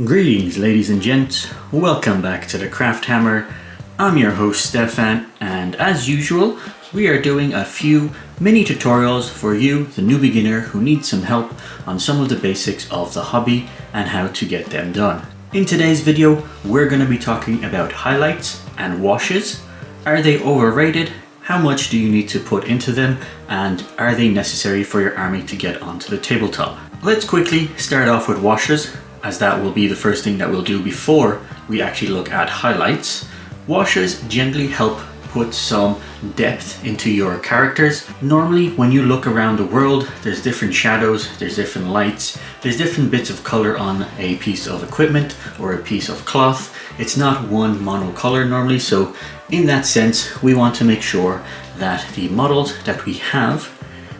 Greetings ladies and gents, welcome back to the Craft Hammer. I'm your host Stefan, and as usual we are doing a few mini tutorials for you, the new beginner who needs some help on some of the basics of the hobby and how to get them done. In today's video we're going to be talking about highlights and washes. Are they overrated? How much do you need to put into them, and are they necessary for your army to get onto the tabletop? Let's quickly start off with washes, as that will be the first thing that we'll do before we actually look at highlights. Washes generally help put some depth into your characters. Normally when you look around the world, there's different shadows, there's different lights, there's different bits of color on a piece of equipment or a piece of cloth. It's not one monocolor normally, so in that sense we want to make sure that the models that we have,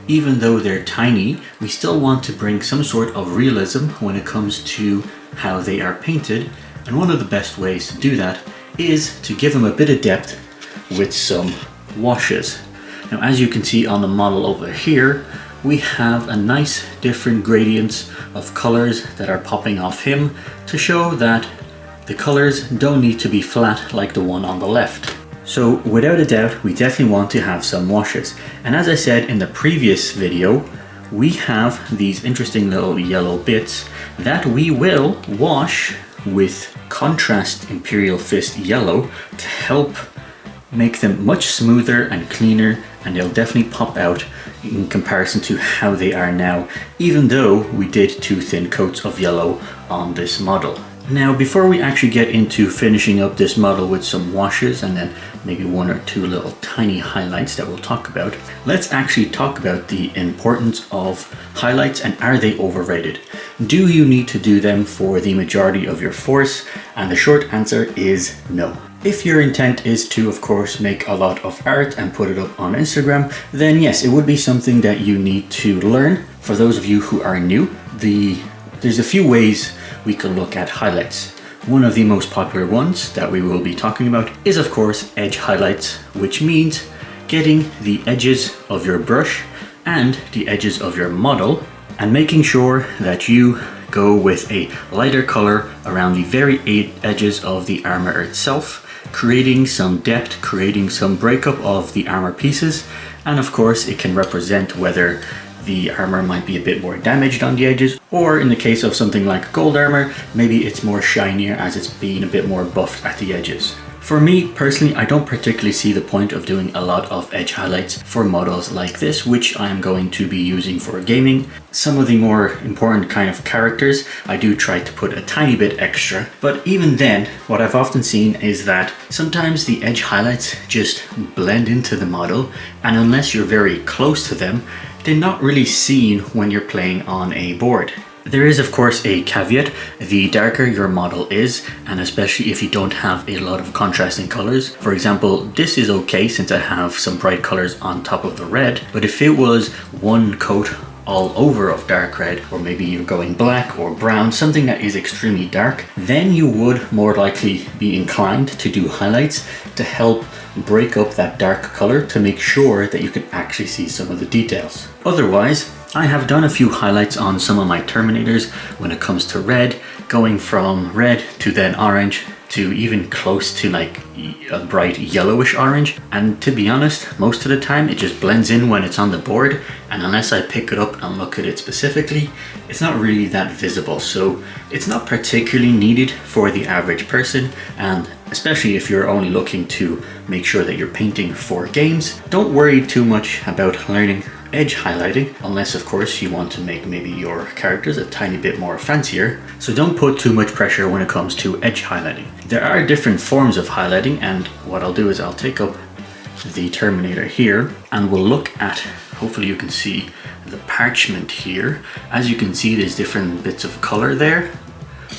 even though they're tiny, we still want to bring some sort of realism when it comes to how they are painted. And one of the best ways to do that is to give them a bit of depth with some washes. Now, as you can see on the model over here, we have a nice different gradients of colors that are popping off him to show that the colors don't need to be flat like the one on the left. So without a doubt, we definitely want to have some washes. And as I said in the previous video, we have these interesting little yellow bits that we will wash with contrast Imperial Fist yellow to help make them much smoother and cleaner, and they'll definitely pop out in comparison to how they are now, even though we did 2 thin coats of yellow on this model. Now, before we actually get into finishing up this model with some washes and then maybe 1 or 2 little tiny highlights that we'll talk about, let's actually talk about the importance of highlights and are they overrated? Do you need to do them for the majority of your force? And the short answer is no. If your intent is to, of course, make a lot of art and put it up on Instagram, then yes, it would be something that you need to learn. For those of you who are new, there's a few ways we can look at highlights. One of the most popular ones that we will be talking about is, of course, edge highlights, which means getting the edges of your brush and the edges of your model and making sure that you go with a lighter color around the very edges of the armor itself, creating some depth, creating some breakup of the armor pieces. And of course, it can represent whether the armor might be a bit more damaged on the edges, or in the case of something like gold armor, maybe it's more shinier as it's being a bit more buffed at the edges. For me personally, I don't particularly see the point of doing a lot of edge highlights for models like this, which I am going to be using for gaming. Some of the more important kind of characters, I do try to put a tiny bit extra, but even then, what I've often seen is that sometimes the edge highlights just blend into the model, and unless you're very close to them, they're not really seen when you're playing on a board. There is of course a caveat: the darker your model is, and especially if you don't have a lot of contrasting colors. For example, this is okay since I have some bright colors on top of the red, but if it was 1 coat all over of dark red, or maybe you're going black or brown, something that is extremely dark, then you would more likely be inclined to do highlights to help break up that dark color to make sure that you can actually see some of the details. Otherwise, I have done a few highlights on some of my Terminators when it comes to red, going from red to then orange to even close to like a bright yellowish orange, and to be honest, most of the time it just blends in when it's on the board, and unless I pick it up and look at it specifically, it's not really that visible. So it's not particularly needed for the average person, and especially if you're only looking to make sure that you're painting for games, don't worry too much about learning edge highlighting, unless of course you want to make maybe your characters a tiny bit more fancier. So don't put too much pressure when it comes to edge highlighting. There are different forms of highlighting, and what I'll do is I'll take up the Terminator here and we'll look at, hopefully you can see the parchment here. As you can see, there's different bits of color there.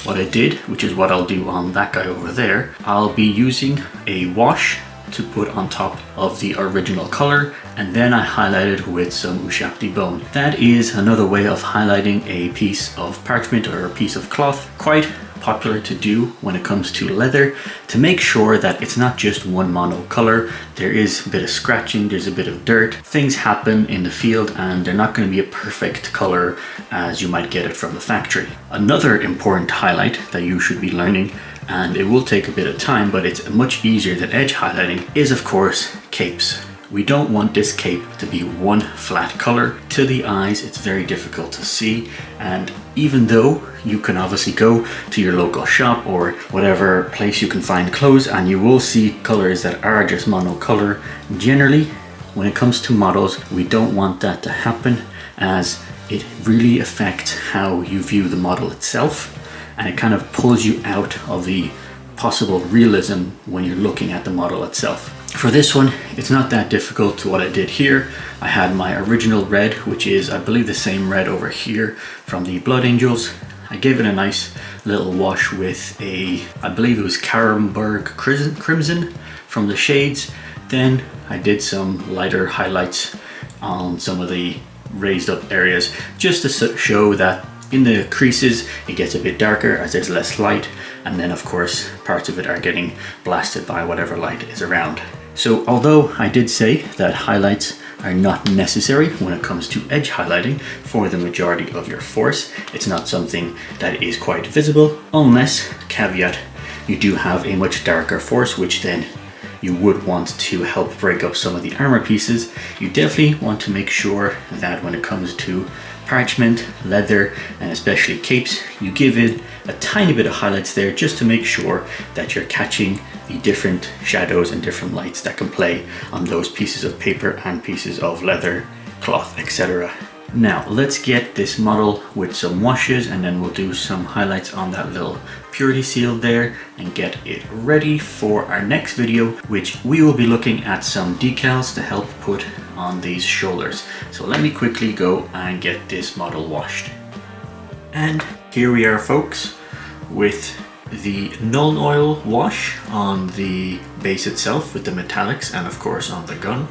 What I did, which is what I'll do on that guy over there, I'll be using a wash to put on top of the original color, and then I highlighted with some Ushapti bone. That is another way of highlighting a piece of parchment or a piece of cloth quite popular to do when it comes to leather, to make sure that it's not just one mono color. There is a bit of scratching, there's a bit of dirt. Things happen in the field and they're not going to be a perfect color as you might get it from the factory. Another important highlight that you should be learning, and it will take a bit of time, but it's much easier than edge highlighting, is of course capes. We don't want this cape to be one flat color. To the eyes, it's very difficult to see, and even though you can obviously go to your local shop or whatever place you can find clothes and you will see colors that are just monocolor, generally when it comes to models we don't want that to happen, as it really affects how you view the model itself, and it kind of pulls you out of the possible realism when you're looking at the model itself. For this one, it's not that difficult to what I did here. I had my original red, which is I believe the same red over here from the Blood Angels. I gave it a nice little wash with I believe it was Caramberg Crimson from the shades. Then I did some lighter highlights on some of the raised up areas just to show that in the creases it gets a bit darker as there's less light, and then of course parts of it are getting blasted by whatever light is around. So although I did say that highlights are not necessary when it comes to edge highlighting for the majority of your force, it's not something that is quite visible unless, caveat, you do have a much darker force, which then you would want to help break up some of the armor pieces. You definitely want to make sure that when it comes to parchment, leather, and especially capes, you give it a tiny bit of highlights there just to make sure that you're catching the different shadows and different lights that can play on those pieces of paper and pieces of leather, cloth, etc. Now let's get this model with some washes, and then we'll do some highlights on that little purity seal there and get it ready for our next video, which we will be looking at some decals to help put on these shoulders. So let me quickly go and get this model washed. And here we are, folks, with the Null Oil wash on the base itself with the metallics and of course on the gun.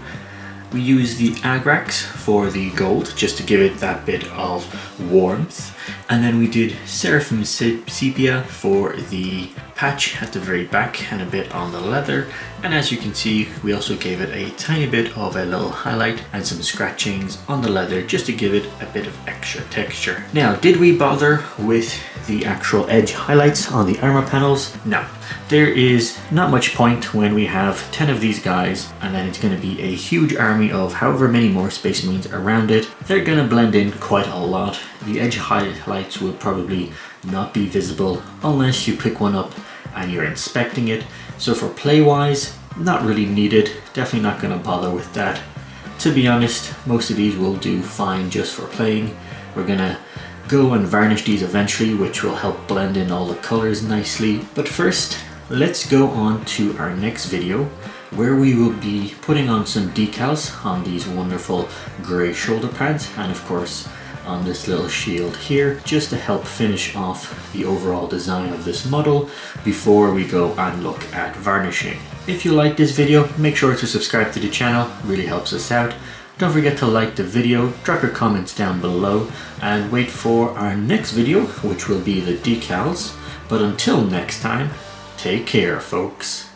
We use the Agrax for the gold just to give it that bit of warmth, and then we did Seraphim Sepia for the patch at the very back and a bit on the leather, and as you can see we also gave it a tiny bit of a little highlight and some scratchings on the leather just to give it a bit of extra texture. Now, did we bother with the actual edge highlights on the armor panels? No. There is not much point when we have 10 of these guys and then it's going to be a huge army of however many more Space Marines around it. They're going to blend in quite a lot. The edge highlights will probably not be visible unless you pick one up and you're inspecting it. So for play wise, not really needed. Definitely not going to bother with that. To be honest, most of these will do fine just for playing. We're going to go and varnish these eventually, which will help blend in all the colors nicely. But first, let's go on to our next video where we will be putting on some decals on these wonderful gray shoulder pads and of course on this little shield here, just to help finish off the overall design of this model before we go and look at varnishing. If you like this video, make sure to subscribe to the channel, it really helps us out. Don't forget to like the video, drop your comments down below, and wait for our next video, which will be the decals. But until next time, take care, folks.